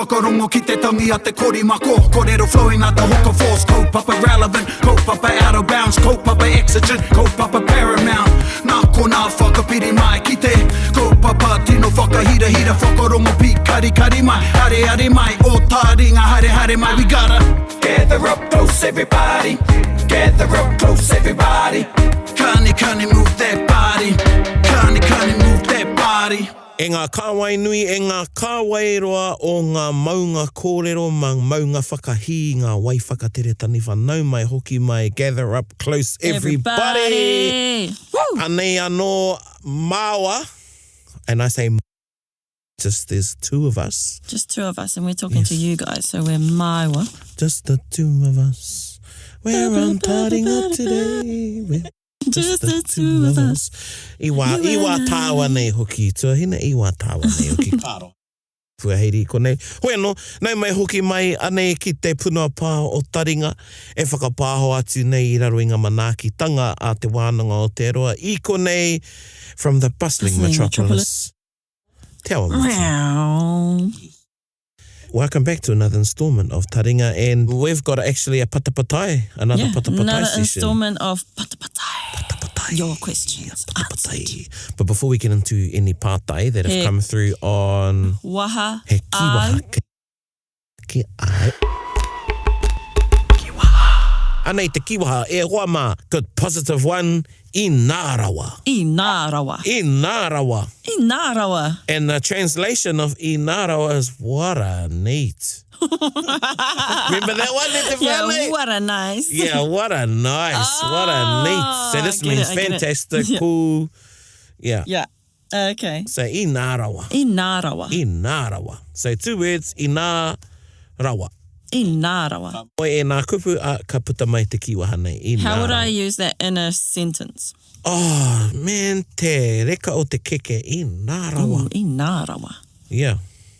whakarongo ki te tangi a te korimako. Kōrero flowing out the hook of force. Kaupapa relevant, kaupapa out of bounds, kaupapa exigent, kaupapa paramount. Nā kona whakapiri mai ki te kaupapa tino whakahira hira whakarongo pi kari kari mai. Hare hare mai, o Taringa hare hare mai. We gotta gather up close everybody. Gather up close everybody. Kani move that body. Kani move that body. E ngā kāwai nui, e ngā kāwai roa o ngā maunga kōrero ma maunga whakahī, ngā wai whakatere tani whanau mai hoki mai. Gather up close everybody. Anei anō māua. And I say just there's two of us. Just two of us, and we're talking to you guys, so we're māua. Just the two of us. We're on Taringa today. We're just the two of us. Iwa tāua nei hoki. Tuahina iwa tāua nei hoki. Kāro. Fuaheiri konei. Hoi anō, nau mai hoki mai anei ki te punua pā o Taringa. E whakapāho atu nei I raro I ngā manaakitanga a te wānanga o te aroa. I konei from the bustling metropolis. Te awa Wow. Welcome back to another installment of Taringa, and we've got actually a Patapatai, another Patapatai another session. installment of Patapatai. Your questions Patapatai. But before we get into any pātai that have come through on Waha he kiwaha ki ai. Anei te kiwaha e hoa mā. Good positive one. I nā rawa. I nā rawa. I nā rawa. I nā rawa. And the translation of I nā rawa is what a neat. Remember that one? Yeah, what a nice. Yeah, what a nice. What a neat. So this means fantastic, cool. Yeah. Yeah. Okay. So I nā rawa. I nā rawa. I nā rawa. So two words, I nā rawa. I nā rawa. Oi e nā kupu a ka puta mai te kiwaha nei. I nā How would rawa. I use that in a sentence? Oh, man, te reka o te keke. I nā rawa. Ooh, I nā rawa. Yeah.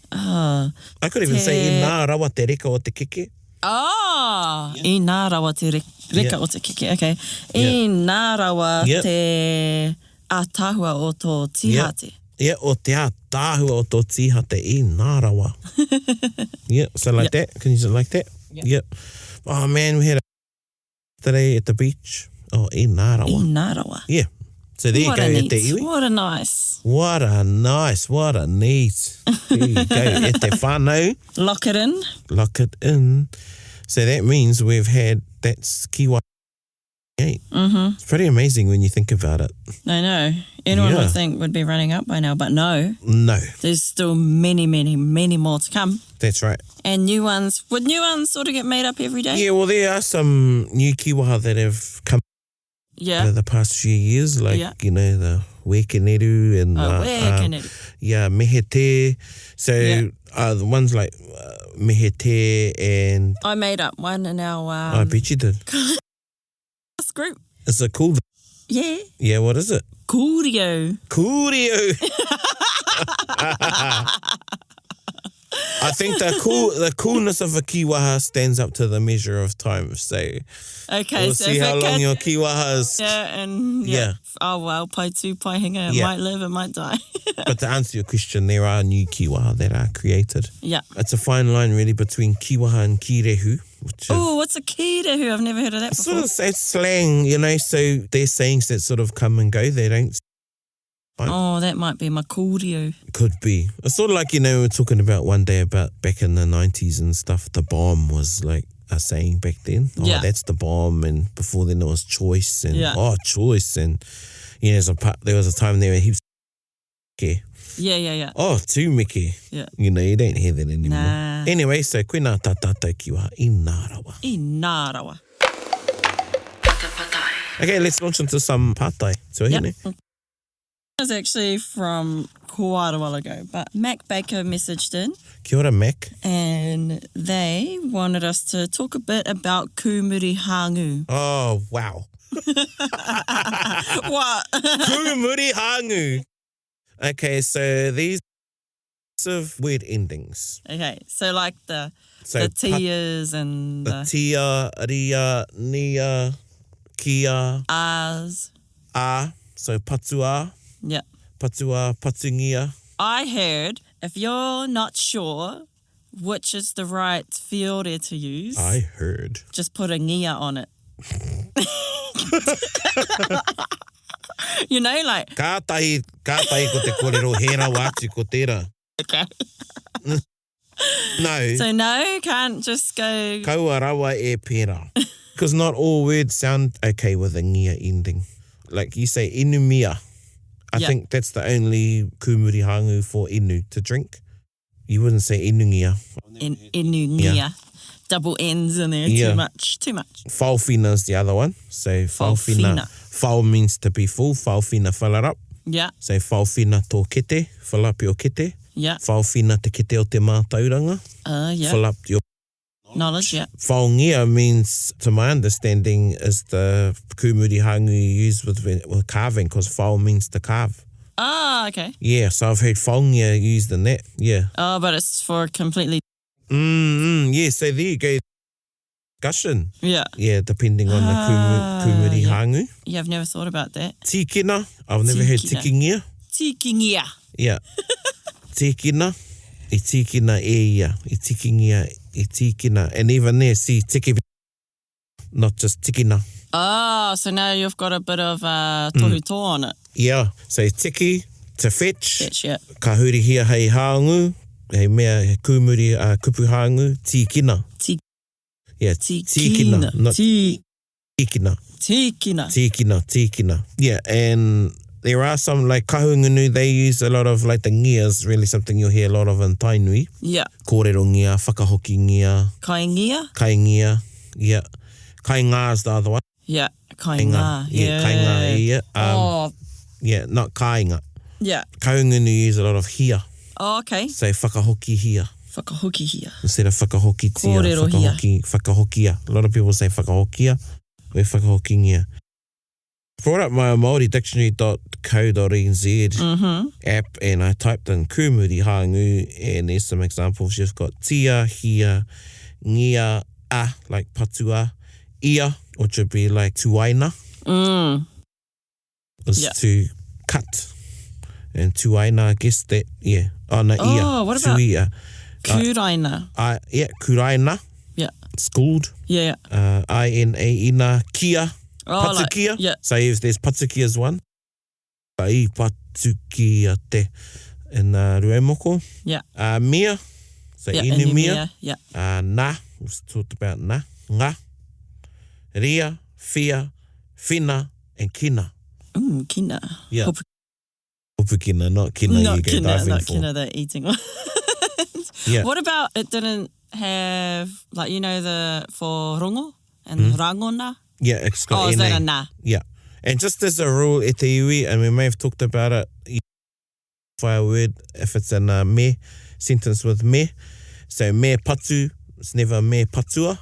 I could even say I nā rawa te reka o te keke. Oh, I nā rawa te reka o te keke. Okay. I nā rawa te ātahua o tō tihate. Yeah, o te ātahua o tō tihate. I nā rawa. Yeah, so like that. Can you just like that? Yep. Oh, man, we had a today at the beach. Oh, I nā rawa. I nā rawa. Yeah. So there What you a go, neat. te iwi. What a nice. What a nice, what a neat. There you go, e te whānau. Lock it in. Lock it in. So that means we've had, that's kiwa 8. Mm-hmm. It's pretty amazing when you think about it. I know. Anyone would think would be running up by now, but no. No. There's still many, many, many more to come. That's right. And new ones. Would new ones sort of get made up every day? Yeah, well, there are some new kiwaha that have come over the past few years, like, you know, the whaikōrero and mehete. So the ones like mehete and... I made up one in our... I bet you did. group. Is it cool? Yeah. Yeah, what is it? Kūrio. I think the coolness of a kiwaha stands up to the measure of time. So we'll see how long your kiwaha is. Yeah, and oh well, pai tū, pai hinga. It might live, it might die. But to answer your question, there are new kiwaha that are created. Yeah. It's a fine line really between kiwaha and kirehu. Oh, what's a kirehu? I've never heard of that before. Sort of it's slang, you know, so they're sayings that sort of come and go. They don't. Oh, that might be my kūrio. Could be. It's sort of like, you know, we were talking about one day about back in the 90s and stuff, the bomb was like a saying back then. Oh, that's the bomb. And before then there was choice and choice. And, you know, there was a time there where he was Yeah. Oh, tū miki. Yeah. You know, you don't hear that anymore. Nah. Anyway, so koe nā tātātou kiwaha I nā rawa. I nā rawa. Okay, let's launch into some pātai. So, It was actually from quite a while ago, but Mac Baker messaged in. Kia ora, Mac. And they wanted us to talk a bit about Kūmuri Hāngū. Oh, wow. What? Kūmuri Hāngū. Okay, so these of weird endings. Okay, so like the tias and the tia, ria, nia, kia, as. So patua. Yeah. Patua, patungia. I heard if you're not sure which is the right fiore to use. I heard. Just put a ngia on it. You know, like... Kātahi ko te kōrero, he rawa atu ko tērā. Okay. No. So no, can't just go... Kaua rawa e pērā. Because not all words sound okay with a ngia ending. Like you say, inu mia. I think that's the only Kūmuri Hāngū for inu, to drink. You wouldn't say inu ngia. Inu ngia. Double N's in there, too much. Whauwhina is the other one. So whauwhina. Whau means to be full. Whauwhina, fill it up. Yeah. So whauwhina tō kete, fill up your kete. Yeah. Whauwhina te kete o te mātauranga. Yeah. Fill up your knowledge, yeah. Whaongia means, to my understanding, is the Kūmuri Hāngū you use with carving, because whao means to carve. Ah, okay. Yeah, so I've heard whaongia used in that, yeah. Oh, but it's for completely... Yeah, so there you go. Discussion. Yeah. Yeah, depending on the Kūmuri Hāngū. Yeah, I've never thought about that. Tīkina. I've never heard tikingia. Tikingia. Yeah. Tīkina. I tīkina e ia. I tikingia e tīkina. And even there, see, tiki, not just tikina. Oh, so now you've got a bit of tohu tō on it. Yeah. So tiki, to fetch. Fetch, yeah. Ka hurihia hei hāngu. Hei mea he kūmuri kupu hāngu. Tīkina. Yeah, tīkina. Not tīkina. Tīkina. Yeah, and there are some, like kahungunu, they use a lot of, like the ngia is really something you'll hear a lot of in Tainui. Yeah. Kōrero ngia, whakahoki ngia. Kai ngia? Kai ngia, yeah. Kai ngā is the other one. Yeah, kai ngā. Yeah, kai ngā ia. Yeah, not kai ngā. Yeah. Kahungunu use a lot of hia. Oh, okay. So whakahoki hia. Whakahoki hia. Instead of whakahoki tia. Kōrero hia. Whakahokia. A lot of people say whakahokia. We're whakahoki ngia. Brought up my Māori.dictionary.co.nz app, and I typed in Kūmuri Hāngū, and there's some examples. You've got tia, hia, ngia, a, like patua, ia, which would be like tuaina. Is to cut. And tuaina, I guess that, yeah. Oh, no, ia. Oh, what about tuia. Kuraina? Yeah, kuraina. Yeah. Schooled. Yeah. I-N-A-ina, kia. Oh, Patukia. Like, yeah. So if there's patukia as one. I patukia te in Ruemoko. Yeah. Mia. So inu mia. Yeah. Na. We've talked about na. Ngā. Ria. Fia. Whina. And kina. Kina. Yeah. Hopu kina, not kina not you go kina, diving not for. kina, the eating one. Yeah. What about it didn't have, like, you know, the for rongo and rangona? Yeah, it's got Oh, is that a na? Yeah. And just as a rule, e te iwi, and we may have talked about it, by a word, if it's in a me, sentence with me. So me patu, it's never me patua.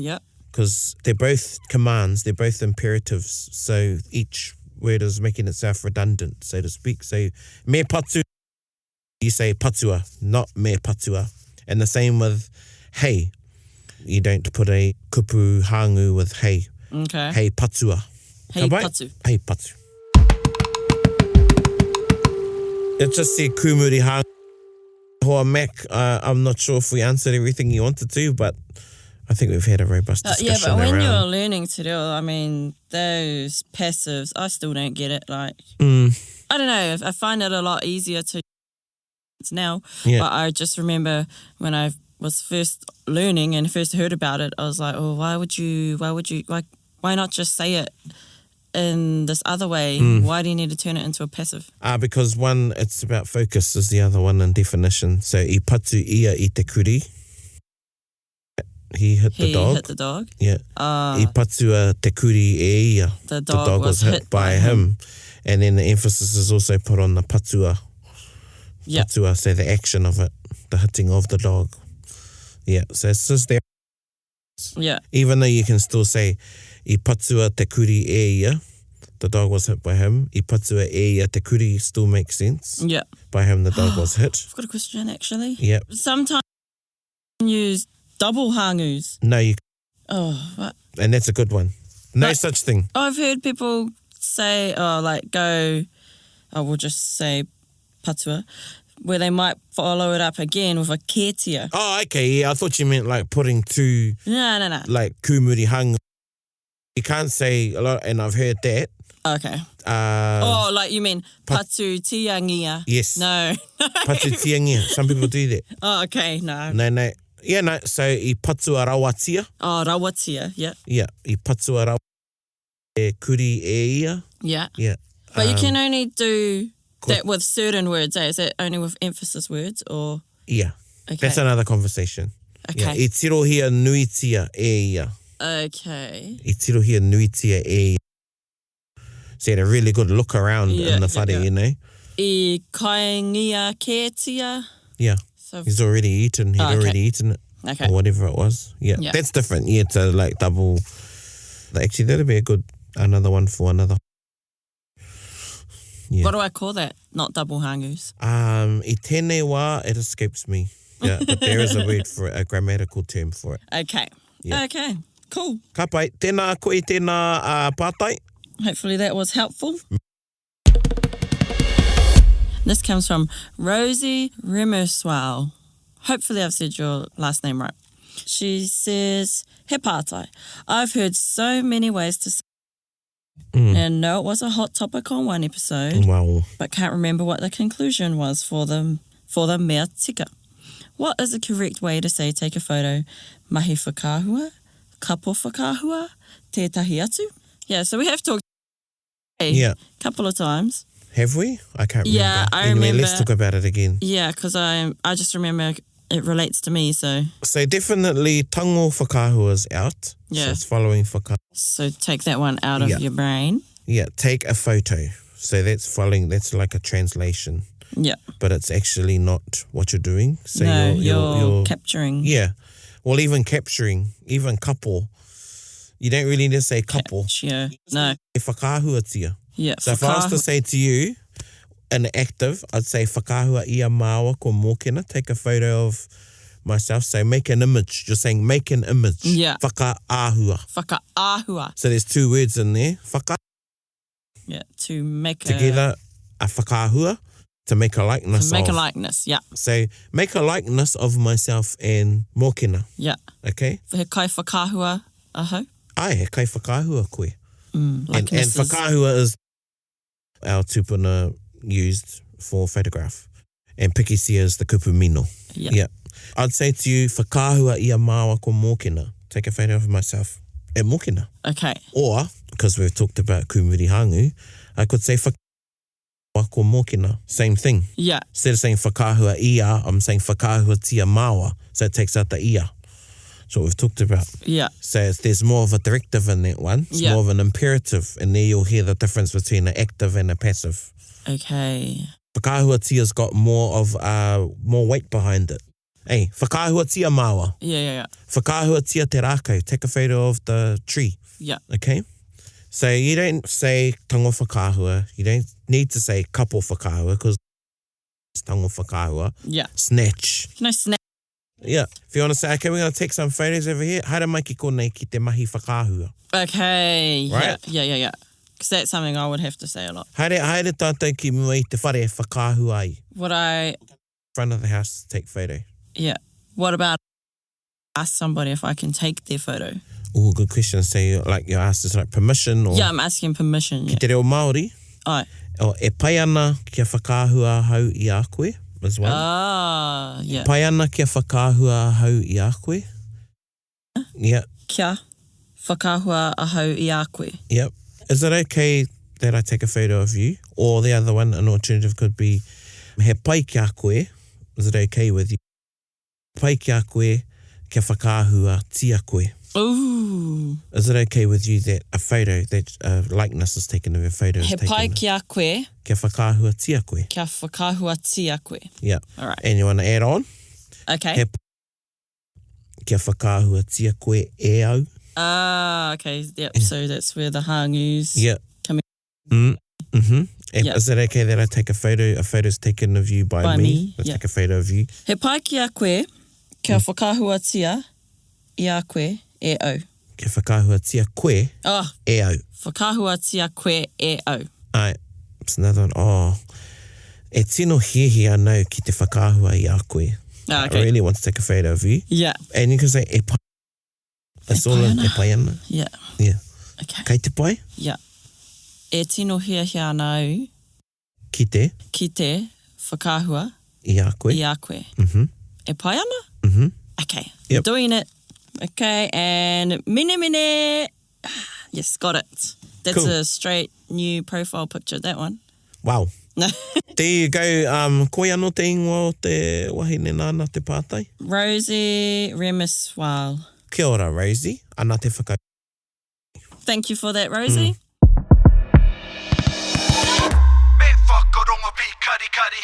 Yeah. Because they're both commands, they're both imperatives. So each word is making itself redundant, so to speak. So me patu, you say patua, not me patua. And the same with hey. You don't put a kupu hāngū with hey. Okay. Hey patua. Hey patu. Hey patu. It just said Kūmuri Hāngū. Hoa Mac, I'm not sure if we answered everything you wanted to, but I think we've had a robust discussion Yeah, but when around. you're learning to do, I mean, those passives, I still don't get it. Like, I don't know, I find it a lot easier to now. Yeah. But I just remember when I was first learning and first heard about it, I was like, oh, why not just say it in this other way? Why do you need to turn it into a passive? Because one, it's about focus, is the other one in definition. So, I patu ia I te kuri. He hit the dog. Yeah. I patua te kuri e ia. The dog was hit by him. And then the emphasis is also put on the patua. Yeah. Patua, so the action of it, the hitting of the dog. Yeah, so it's just there. Yeah. Even though you can still say, I patua te kuri e ia, the dog was hit by him. I patua e ia te kuri still makes sense. Yeah. By him, the dog was hit. I've got a question, actually. Yeah. Sometimes you use double hāngus. No, you. Oh, what? And that's a good one. No Like, such thing. I've heard people say, we'll just say patua. where they might follow it up again with a kētia. Oh, okay, yeah, I thought you meant like putting two, No. like Kūmuri Hāngū. You can't say a lot, and I've heard that. Okay. Like you mean Patapatai. Yes. No. Patapatai. Some people do that. Oh, okay, no. No. Yeah, no, so I patua rawatia. Oh, rawatia, yeah. Yeah, I patua rawatia e kuri e ia. Yeah. Yeah. But you can only do that with certain words, eh? Is that only with emphasis words or? Yeah. Okay. That's another conversation. Okay. Yeah. I tirohia nuitia e ia. Okay. I tirohia nuitia e ia. So you had a really good look around in the whare, you know? I kaingia kētia. Yeah. So He's already eaten. He'd already eaten it. Okay. Or whatever it was. Yeah. That's different. Yeah, to like double. Actually, that'd be another one for another. Yeah. What do I call that? Not double hāngūs. I tēnei wā, it escapes me. Yeah, but there is a word for it, a grammatical term for it. Okay. Yeah. Okay. Cool. Ka pai, tēnā koe tēnā pātai. Hopefully that was helpful. This comes from Rosie Remerswell. Hopefully I've said your last name right. She says, He pātai, I've heard so many ways to say and know it was a hot topic on one episode, Wow. but can't remember what the conclusion was for the mea tika. What is the correct way to say take a photo? Mahi whakāhua? Kapo whakāhua? Tētahi atu? Yeah, so we have talked a couple of times. Have we? I can't remember. Yeah, I anyway, remember. Let's talk about it again. Yeah, because I just remember it relates to me, so. So definitely tango whakāhua is out. Yeah. So it's following whakāhua. So take that one out of your brain. Yeah, take a photo. So that's like a translation. Yeah. But it's actually not what you're doing. So no, you're capturing. Yeah. Well, even capturing, even couple, you don't really need to say couple. No. E whakāhua tia. Yeah. So if I was to say to you, an active, I'd say whakāhua ia māua ko mōkena. Take a photo of myself. So make an image. You're saying make an image. Yeah. Whakaahua. Whakaahua. So there's two words in there. Whaka. Yeah. To make together a whakaahua. To make a likeness To make a likeness, yeah. So make a likeness of myself and mōkena. Yeah. Okay? He kai whakāhua aho? Ai, he kai whakāhua koe. And Likenesses. whakāhua is our tupuna used for photograph. And pikisia is the kupu mino. Yeah. I'd say to you, whakāhua ia māua ko mōkena. Take a photo of myself at mōkena. Okay. Or, because we've talked about Kūmuri Hāngū, I could say whakāhua ko mōkena. Same thing. Yeah. Instead of saying whakāhua ia, I'm saying whakāhua tia māua. So it takes out the ia. That's what we've talked about. Yeah. So there's more of a directive in that one. It's more of an imperative. And there you'll hear the difference between an active and a passive. Okay. Whakāhua tia's got more weight behind it. Hey, whakāhua tia māua. Yeah. Whakāhua tia te rākau. Take a photo of the tree. Yeah. Okay? So you don't say tango whakāhua. You don't need to say kapo whakāhua because it's tango whakāhua. Yeah. Snatch. Can I snatch? Yeah. If you want to say, okay, we're going to take some photos over here. Haere mai ki konei ki te mahi whakāhua. Okay. Right? Yeah. Because that's something I would have to say a lot. Haere tātou ki mua I te whare whakāhua ai. Would I... Front of the house, take photo. Yeah. What about ask somebody if I can take their photo? Oh, good question. So you're asked is like permission or... Yeah, I'm asking permission. Ki te reo Māori. Ai. O e pai ana kia whakāhua hau I a koe as well. Ah, yeah. Pai ana kia whakāhua hau I a koe. Yeah. Kia whakāhua ahau I a koe. Yep. Is it okay that I take a photo of you? Or the other one, an alternative could be he pai kia koe. Is it okay with you? Pai kia koe kia whakāhua tia koe. Ooh. Is it okay with you that a photo, that a likeness is taken of a photo is He taken? pai kia koe. Kia whakāhua tia koe. Kia whakāhua tia koe. Yeah. All right. And you want to add on? Okay. He kia whakāhua tia koe e au. Ah, okay. Yep. So that's where the hāngūs come in. Mm-hmm. Yep. Is it okay that I take a photo? A photo's taken of you by me. Let's take a photo of you. He pai kia koe. Kia whakāhua tia I a koe e au. Kia whakāhua tia koe e au. Whakāhua tia koe e au. Alright. It's another one. Oh. E tino hihi anau ki te whakāhua i a koe. Oh, I okay. really want to take a photo of you. Yeah. And you can say, e pai. It's all in e pai ana. Yeah. Yeah. Okay. Kei te pai? Yeah. E tino hia anau Ki te? ki te whakāhua I a koe? i a koe. Mm-hmm. E pai ana? Mm-hmm. Okay. Yep. I'm doing it. Okay. And mene. Yes, got it. That's Cool. a straight new profile picture, that one. Wow. There you go. Koe anō te ingoa o te wahine nāna te pātai. Rosie Remiswal. Kia ora, Rosie. Ana te whaka. Thank you for that, Rosie. Me whakarongo pi kari.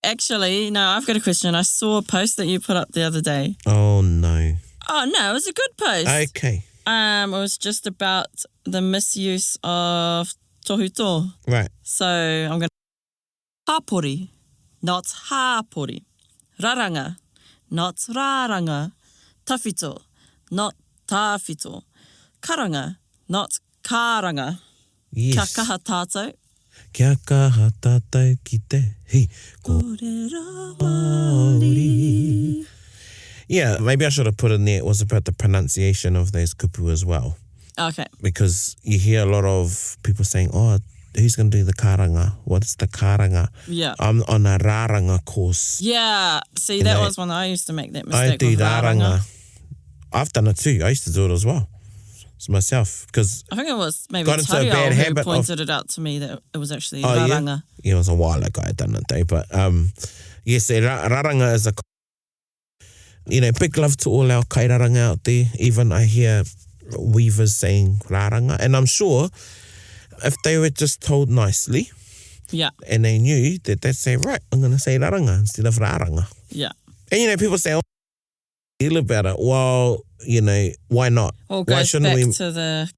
Actually, no, I've got a question. I saw a post that you put up the other day. Oh, no. Oh, no, it was a good post. Okay. It was just about the misuse of tohuto. Right. So I'm going to... Hāpori, not hāpori. Raranga, not rāranga. Tawhito, not tāwhito. Karanga, not kāranga. Yes. Kia kaha tātou. Kia kaha tātou ki te hi kōrero Māori. Yeah, maybe I should have put in there, it was about the pronunciation of those kupu as well. Okay. Because you hear a lot of people saying, oh, who's going to do the karanga? What's the karanga? Yeah. I'm on a rāranga course. Yeah. See, And that I- was when I used to make that I mistake do with rāranga. rāranga. I've done it too. I used to do it as well. It's myself. Because, I think it was maybe Got into a Tariao bad who habit of- pointed it out to me that it was actually oh, rāranga. yeah? It was a while ago I'd done it, though. But, yes, rāranga is a... You know, big love to all our kairaranga out there. Even I hear weavers saying rāranga. And I'm sure if they were just told nicely Yeah. and they knew that they'd say, right, I'm going to say rāranga instead of rāranga. Yeah. And, you know, people say, oh, feel about it. Well, you know, why not? All Why goes shouldn't back we? to the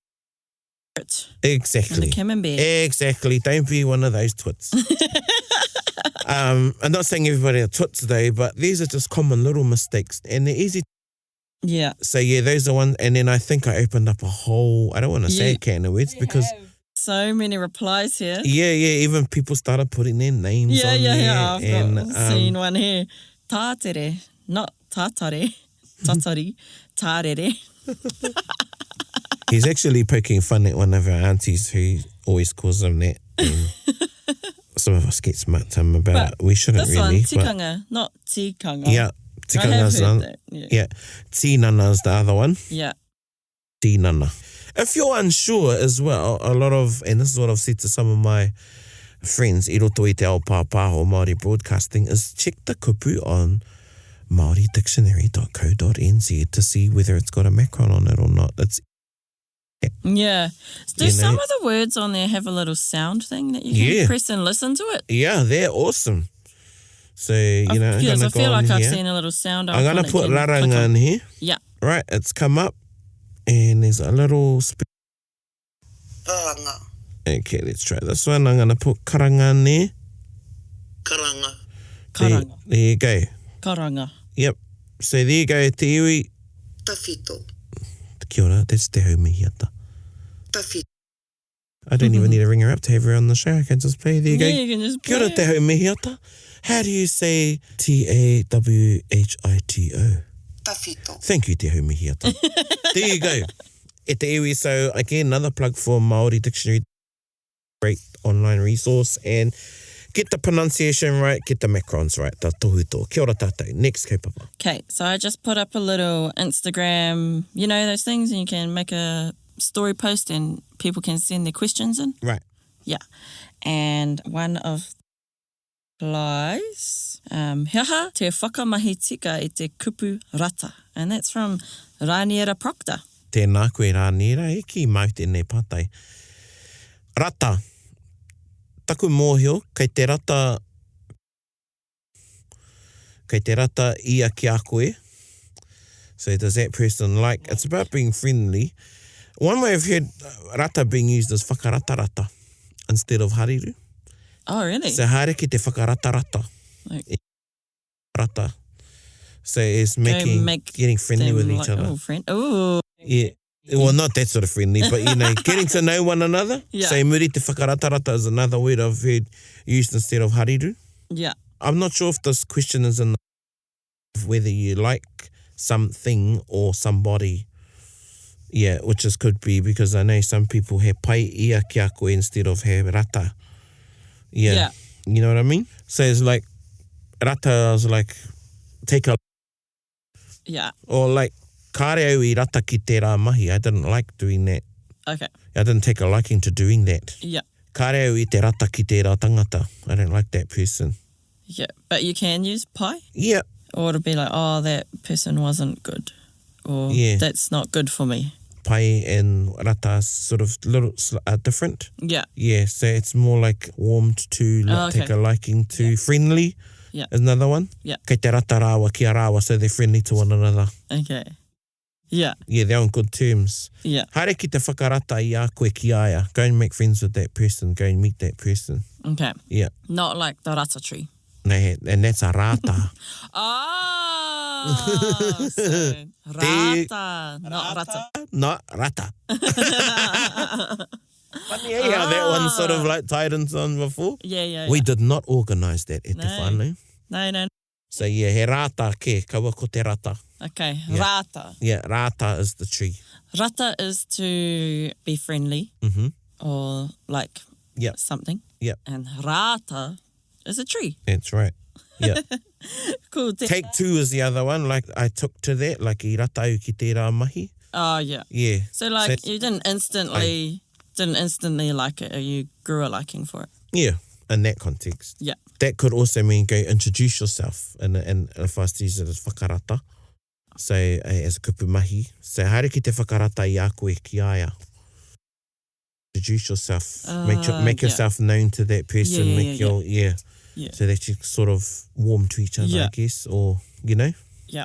and Exactly. the camembert. Exactly. Don't be one of those twits. I'm not saying everybody are twits though, but these are just common little mistakes and they're easy. Yeah. So yeah, those are one. And then I think I opened up a whole, I don't want to say a can of words because So many replies here. yeah, even people started putting their names on there. I've and, seen one here. Tātere, not tātare. Tatari, tārere. He's actually poking fun at one of our aunties who always calls him that. And some of us get smart to him about it. We shouldn't This really. one, tikanga, not tikanga. Yeah. I have Tikanga's heard one. that. Yeah. Yeah. Tinana's the other one. Yeah. Tinana. If you're unsure as well, a lot of, and this is what I've said to some of my friends, I roto i te ao pāpāho Māori Broadcasting, is check the kupu on maoridictionary.co.nz to see whether it's got a macron on it or not. It's Yeah. Do You some know- of the words on there have a little sound thing that you can Yeah. press and listen to it? yeah, they're awesome. So, you know, I'm Yes, going I to go feel like on I've here. seen a little sound. I'm going to put raranga in here. Yeah. Right, it's come up and there's a little... Karanga. Okay, let's try this one. I'm going to put karanga in there. Karanga. Karanga. There you go. Karanga. Yep. So there you go, te iwi. Tawhito. Kia ora, that's te haumihiata. Tawhito. I don't even need to ring her up to have her on the show. I can just play. There you Yeah, go. you can just Kia ora, play te it. haumihiata. How do you say T-A-W-H-I-T-O? Tawhito. Thank you, te haumihiata. There you go. E te iwi. So again, another plug for Māori Dictionary. Great online resource. And get the pronunciation right, get the macrons right. Ta tohuto. Kia ora tātou. Next, kaupapa. Okay, so I just put up a little Instagram, you know, those things, and you can make a story post and people can send their questions in. Right. Yeah. And one of the replies, hiaha te whakamahi tika i te kupu rata. And that's from Raniera Proctor. Tēnā koe rānera, e ki mau tēnei pātai. Rata. Taku mōhio, kei te rata ia ki a koe. So does that person like, it's about being friendly. One way I've heard rata being used is whakarata-rata instead of hariru. Oh, really? So haere ki te whakarata-rata. Like- Rata. So it's getting friendly with each other. Oh, friend. Oh, Yeah. Well, not that sort of friendly, but, getting to know one another. Yeah. So, muri te whakaratarata is another word I've heard used instead of hariru. Yeah. I'm not sure if this question is in whether you like something or somebody. Yeah, which could be because I know some people have pai ia ki a koe instead of he rata. Yeah. You know what I mean? So it's like, rata is like, take a... Yeah. Or like, kāre au I rata ki te rā mahi. I didn't like doing that. Okay. I didn't take a liking to doing that. Yeah. Kāre au I te rata ki te rā tangata. I don't like that person. Yeah. But you can use pai? Yeah. Or it'll be like, oh, that person wasn't good. Or that's not good for me. Pai and rata are sort of little different. Yeah. Yeah, so it's more like warmed to, take a liking to, friendly is another one. Yeah. Kei te rata rāwa ki a rāwa, so they're friendly to one another. Okay. Yeah. Yeah, they're on good terms. Yeah. Haere ki te whakarata I a koe ki aia. Go and make friends with that person. Go and meet that person. Okay. Yeah. Not like the rata tree. No, and that's a rata. So rata, not rata. Not rata. Funny how that one sort of like tied into on before. Yeah. We did not organise that e te whānau. No. So yeah, he rata ke, kaua ko te rata. Okay, Yeah. rata. Yeah, rata is the tree. Rata is to be friendly or like something. Yep. And rata is a tree. That's right. Yeah. Cool. Take two is the other one. Like I took to that, like I rata au ki te rā mahi. Oh, yeah. Yeah. So like you didn't instantly like it, or you grew a liking for it. Yeah, in that context. Yeah. That could also mean go introduce yourself and if I use it as whakarata. So as a kupu mahi. So haere ki te whakarata I a koe ki aia. Introduce yourself. Make yourself known to that person. Yeah. So that you sort of warm to each other, I guess, or, Yeah.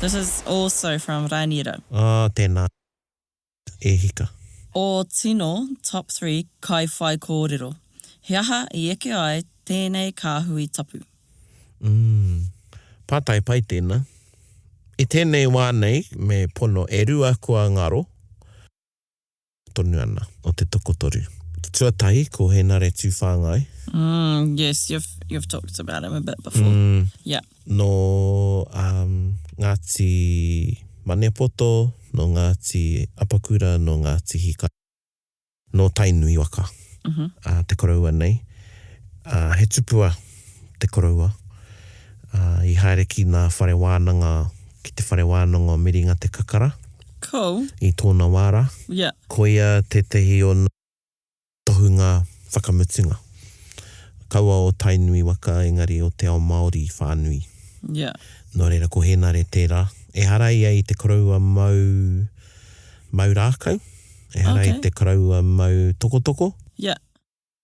This is also from Ranira. Tēnā. E hika. O tino, top 3, kai whaikōrero. He aha I eke ai tēnei kāhui tapu. Pātai pai tēnā. I tēnei wānei me pono e rua kua ngaro. Tonu ana o te tokotoru. Tuatahi ko he nare tū whāngai. Yes, you've talked about him a bit before. Yeah. No Ngāti Manepoto, no Ngāti Apakura, no Ngāti Hika, no Tainui waka. Te koraua nei. He tupua te koraua. I haere ki nā whare wānanga, ki te whare wānanga o miringa te kakara. Cool. I tōna wāra. Yeah. Koia te tehi o tohunga whakamutunga. Kaua o Tainui waka, engari o te ao Māori whānui. Yeah. Nō reira ko henare tērā. E hara ia I te koraua mau rākau. E hara I te koraua mau tokotoko. Yeah.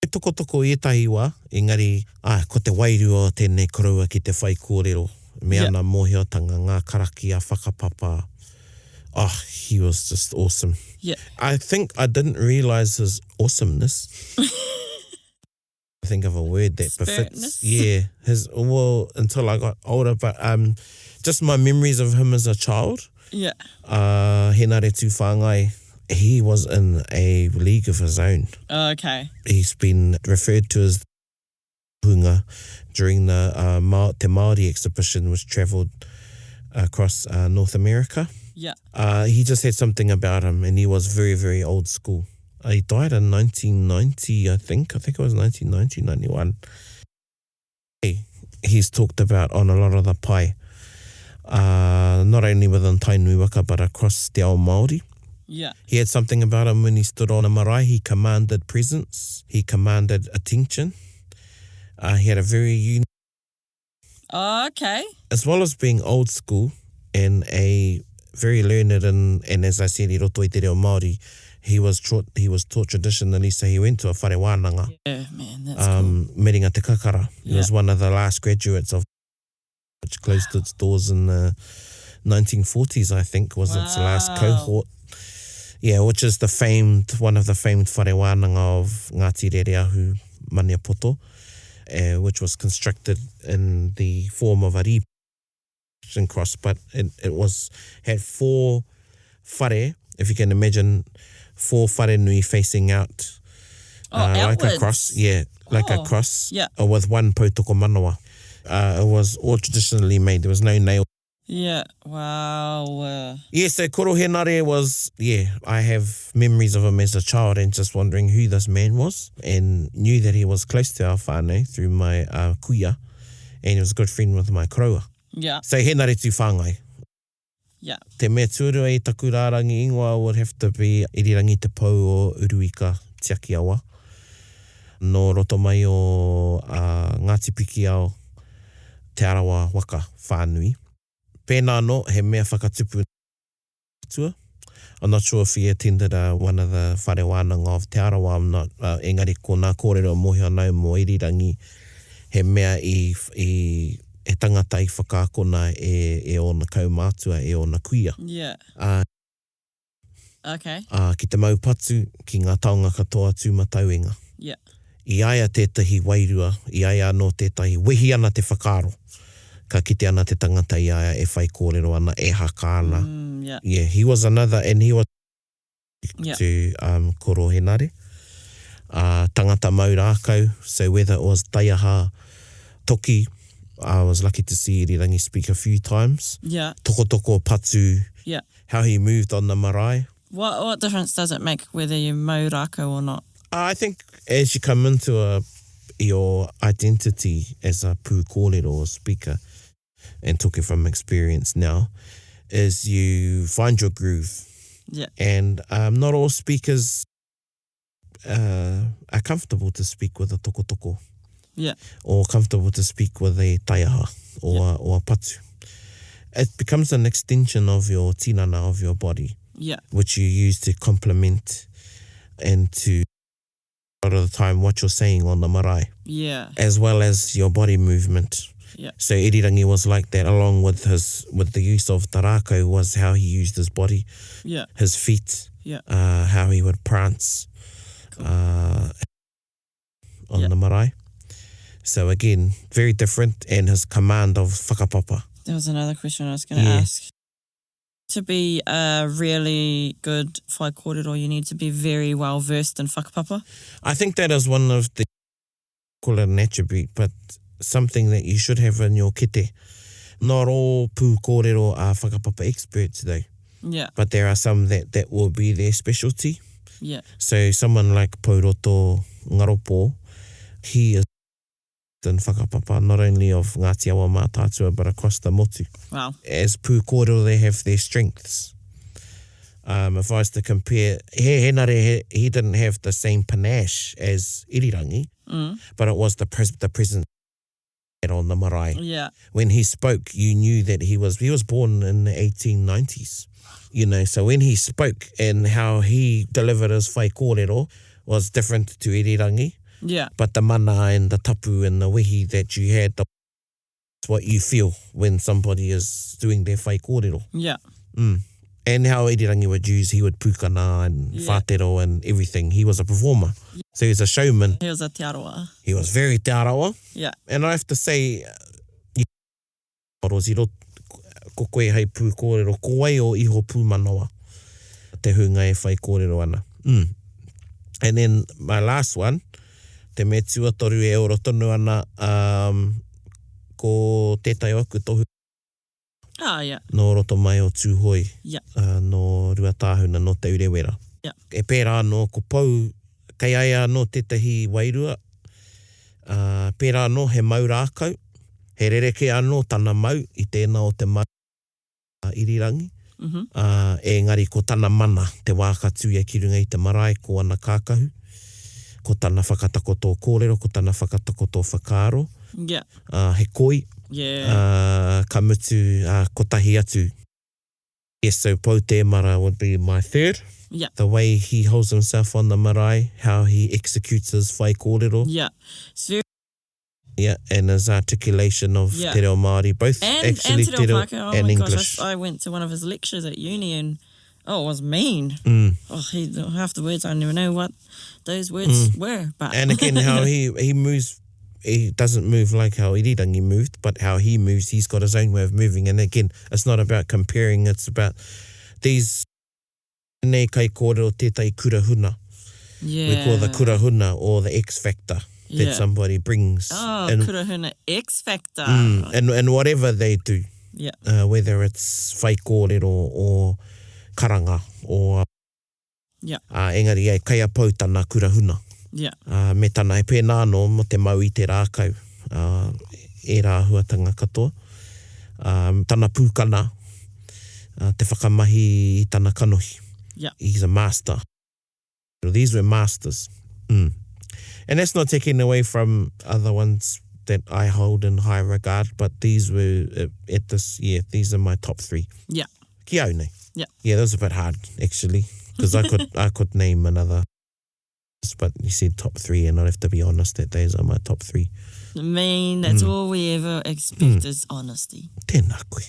E tokotoko etahi wā, engari, ko te wairua o tēnei koraua ki te whaikōrero. Me ana mōhiotanga ngā karaki a whakapapa. He was just awesome. Yeah. I think I didn't realise his awesomeness. Think of a word that befits. Yeah, until I got older, but just my memories of him as a child. Yeah. Henare tū whāngai, he was in a league of his own. Okay. He's been referred to as hunga during the Te Māori exhibition, which travelled across North America. Yeah. He just had something about him, and he was very, very old school. He died in 1990, I think. I think it was 1990, 91. He's talked about on a lot of the pai. Not only within Tainui waka, but across te ao Māori. Yeah. He had something about him when he stood on a marae. He commanded presence. He commanded attention. He had a very unique... Okay. As well as being old school and a very learned and as I said, I roto I te reo Māori, he was taught traditionally, so he went to a whare wānanga. Yeah, man, that's cool. Miringa te kakara. He was one of the last graduates of which closed its doors in the 1940s, I think, was its last cohort. Yeah, which is one of the famed whare wānanga of Ngāti Rereahu Maniapoto, which was constructed in the form of a ripa. cross, but it had 4 whare, if you can imagine 4 whare nui facing out. Like a cross, like a cross, with 1 pautoko manawa. It was all traditionally made. There was no nail. Yeah, wow. Yeah, so Koro Henare was, I have memories of him as a child and just wondering who this man was, and knew that he was close to our whānau through my kuia, and he was a good friend with my koroa. Yeah. So Henare tu whāngai. Yeah. Te mea tuarua i taku rārangi ingoa would have to be irirangi te pau o Uruika Tiaki Awa. No roto mai o Ngāti Piki ao Te Arawa Waka whānui. Pēnā no, he mea whakatupu tua. I'm not sure if he attended one of the whare wānanga of Te Arawa. I'm not, engari ko nā kōrero mohi anau mo irirangi. He mea i tangata i whakaakona e ona kaumātua, e ona kuia. Yeah. Okay. Ki te maupatu, ki ngā taonga katoa tūmatauenga. Yeah. I aia tētahi wairua, i aia anō tētahi wehi ana te whakaaro. Ka kite ana te tangata i aia e whaikōrero ana, e haka ana. Yeah, he was another, and he was to Koro Henare. Tangata maurākau, so whether it was Taiaha, Toki, I was lucky to see Irirangi speak a few times. Yeah. Toko patu, how he moved on the marae. What difference does it make whether you're maurākau or not? I think as you come into your identity as a pūkōrero or speaker, and talking from experience now, is you find your groove. Yeah. And not all speakers are comfortable to speak with a toko. Yeah. Or comfortable to speak with a taiaha or a patu. It becomes an extension of your tinana, of your body. Yeah. Which you use to complement and to a lot of the time what you're saying on the marae. Yeah. As well as your body movement. Yeah. So Irirangi was like that, along with the use of tarako was how he used his body. Yeah. His feet. Yeah. How he would prance on the marae. So again, very different, and his command of whakapapa. There was another question I was going to ask. To be a really good whaikōrero, you need to be very well versed in whakapapa. I think that is one of the, call it an attribute, but something that you should have in your kite. Not all pūkōrero are whakapapa experts though. Yeah. But there are some that will be their specialty. Yeah. So someone like Pauroto Ngaropo, he is in whakapapa, not only of Ngāti Awa Mātātua, but across the motu. Wow. As pūkōrero, they have their strengths. If I was to compare, Henare, he didn't have the same panache as Irirangi, but it was the presence on the marae. Yeah. When he spoke, you knew that he was born in the 1890s. You know, so when he spoke and how he delivered his whaikōrero was different to Irirangi. Yeah. But the mana and the tapu and the wehi that you had, that's what you feel when somebody is doing their whaikōrero. Yeah. And how Irirangi would use, he would pukana and whātero and everything. He was a performer. Yeah. So he was a showman. He was a te arawa. He was very te arawa. Yeah. And I have to say, ko koe hei pūkōrero, ko ai o iho pūmanawa, te hunga e whaikōrero ana. And then my last one, te me tuatoru e oro tonu ana, ko tētai oku tohu. Yeah. No roto mai o tūhoi. Yeah. No ruatāhuna no te urewera. Yeah. E pērā no ko pau, kei aia no tētahi wairua, pērā no he maurākau, he rereke anō tana mau i tēnā o te mau Irirangi. Engari ko tana mana, te wākatu e ki runga i te marae ko ana kākahu, ko tana whakatakoto kōrero, ko tana whakatakoto whakaaro. Yeah. He koi. Yeah. Ka mutu kotahi atu. Yes, so Pau Te Mara would be my third. Yeah. The way he holds himself on the marae, how he executes his whaikōrero. Yeah. It's very and his articulation of te reo Māori, both actually te reo and English. Gosh, I went to one of his lectures at uni and it was mean. Half the words, I never know what those words were. But and again, how he moves he doesn't move like how Irirangi moved, but how he moves, he's got his own way of moving. And again, it's not about comparing, it's about these nei kai kōrero tētai kurahuna. Yeah. We call the kurahuna or the X factor that somebody brings. Oh, and, kurahuna X factor. and whatever they do. Yeah. Whether it's whaikōrero or karanga or engari ai kai apau tana kurahuna. Yeah. Me tana e pēnā no mo te mau I te rākau. E rāhuatanga katoa. Tana pūkana. Te whakamahi I tana kanohi. Yeah. He's a master. These were masters. And that's not taking away from other ones that I hold in high regard, but these were at this, these are my top 3. Yeah. Kia au nei. Yeah. Yeah, that was a bit hard, actually, because I could name another, but you said top 3, and I have to be honest that those are my top 3. I mean, that's all we ever expect is honesty. Tēnā koe.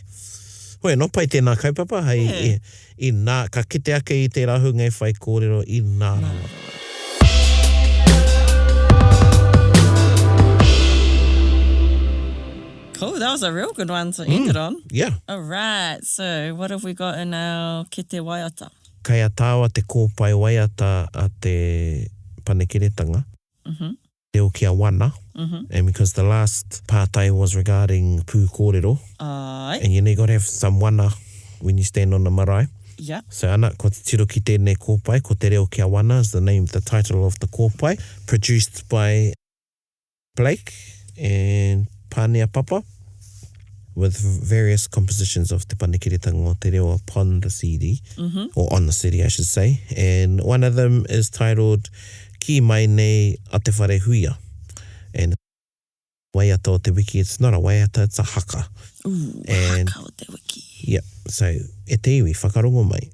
Hoi, no pai tēnā kaupapa, hei, I nā, ka kite ake I te rahunga e whaikōrero I nā rawa. Cool, that was a real good one to end it on. Yeah. All right, so what have we got in our kite waiata? Kai a tāua te kōpai waiata a te panekiretanga. Reo kia wana. And because the last pātai was regarding pū kōrero. And you got to have some wana when you stand on the marae. Yeah. So ana, ko te tiro ki tēnei kōpai, ko te reo kia wana is the title of the kōpai, produced by Blake and Pānea Papa, with various compositions of te panekiretanga o te reo upon the CD, or on the CD I should say, and one of them is titled Ki mai nei a te whare huia, and waiata o te wiki, it's not a waiata, it's a haka. Ooh, and haka o te wiki. Yep, so e te iwi, whakarongo mai.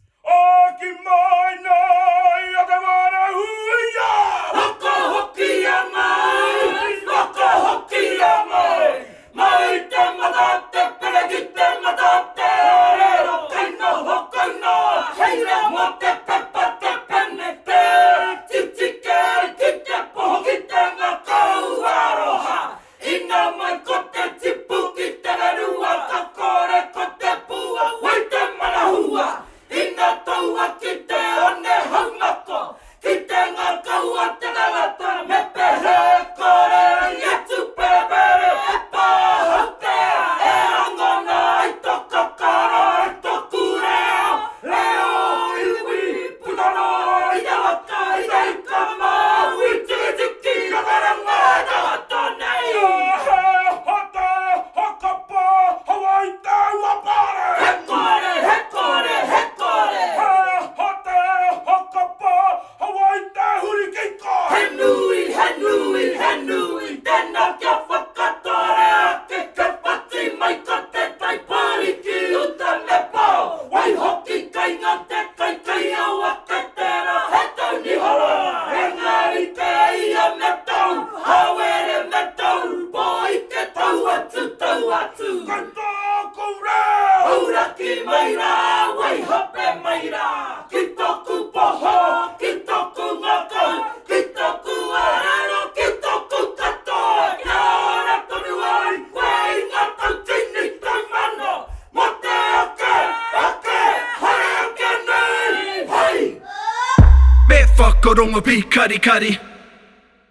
Whakarongo pi kari kari.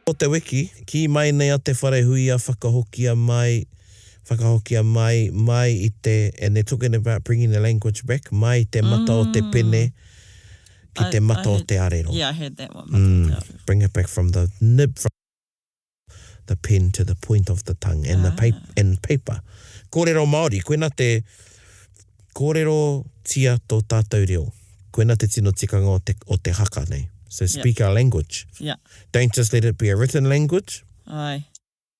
O te wiki, ki mai nei a te wharehuia whakahokia mai I te, and they're talking about bringing the language back, mai te mata o te pene, ki te mata o te arero. Yeah, I heard that one. Bring it back from the nib, from the pen to the point of the tongue, and the paper. Kōrero Māori, koena te kōrero tia tō tātou reo. Koena te tino tikanga o te haka nei. So speak our language. Yeah. Don't just let it be a written language. Aye.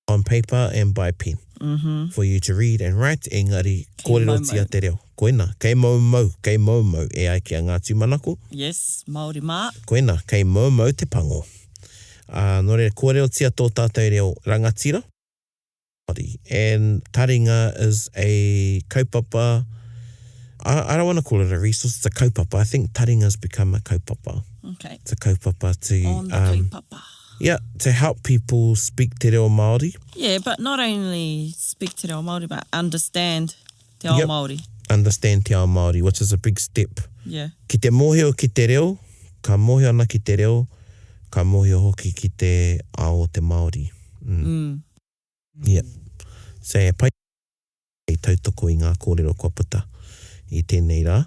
On paper and by pen. For you to read and write. Engari, kōrero tia te reo. Koena, kei mau, e ai ki a Ngāti Manako. Yes, Māori mā. Koena, kei mau te pango. Nō re, kōrero tia tō tātou reo rangatira. And Taringa is a kaupapa. I don't want to call it a resource, it's a kaupapa. I think Taringa's become a kaupapa. Okay. It's a kaupapa to... On the kaupapa. Yeah, to help people speak te reo Māori. Yeah, but not only speak te reo Māori, but understand te ao Yep. Māori. Understand te ao Māori, which is a big step. Yeah. Ki te mōhio ki te reo, ka mōhio ana ki te reo, ka mōhio hoki ki te ao te Māori. Yeah. So e pai e tautoko i ngā kōrero kua puta i tēnei rā.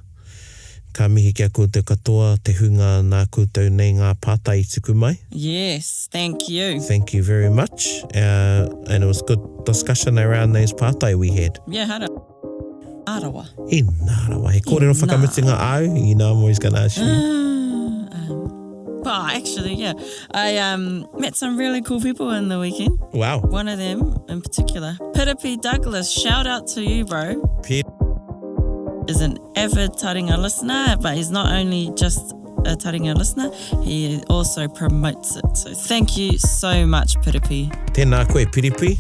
Ka mihi kia koutou katoa, te hunga nā koutou nei ngā pātai tuku mai. Yes, thank you. Thank you very much. And it was good discussion around those pātai we had. Yeah, hara. Arawa. I nārawa, he kōrero whakamutinga au, you know I'm always going to ask you. Well, actually, yeah. I met some really cool people in the weekend. Wow. One of them in particular. Piripi Douglas, shout out to you, bro. Is an avid Taringa listener, but he's not only just a Taringa listener, he also promotes it. So thank you so much, Piripi. Tēnā koe, Piripi.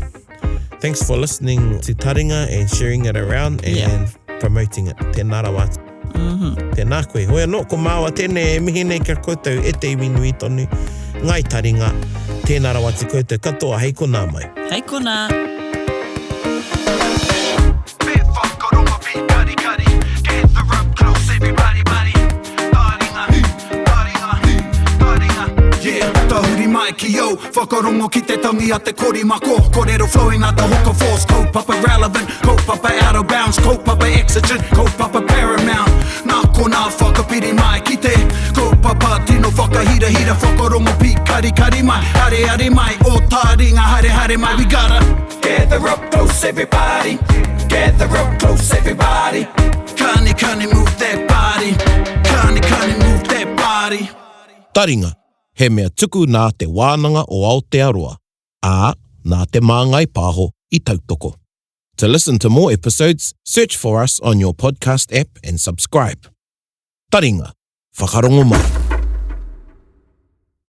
Thanks for listening to Taringa and sharing it around and promoting it. Tēnā rawa. Tēnā koe. Hoi anō, ko māua tēnei e mihi nei kia koutou e te iwi nui tonu. Ngai Taringa, tēnā rawa te koutou katoa, hei kona mai. Hei kona. Ki o, whakarongo ki te tangi a te kori mako. Kōrero flowing at the hook of force. Kaupapa relevant, kaupapa out of bounds. Kaupapa exigent, kaupapa paramount. Nā kona whakapiri mai ki te kaupapa tino whakahira hira. Whakarongo pi kari mai, hare mai. O Taringa hare mai. We gotta gather up close everybody. Gather up close everybody. Kani move that body. Kani move that body. Taringa. He mea tuku nā te wānanga o Aotearoa, nā te māngai pāho I tautoko. To listen to more episodes, search for us on your podcast app and subscribe. Taringa, whakarongo mai.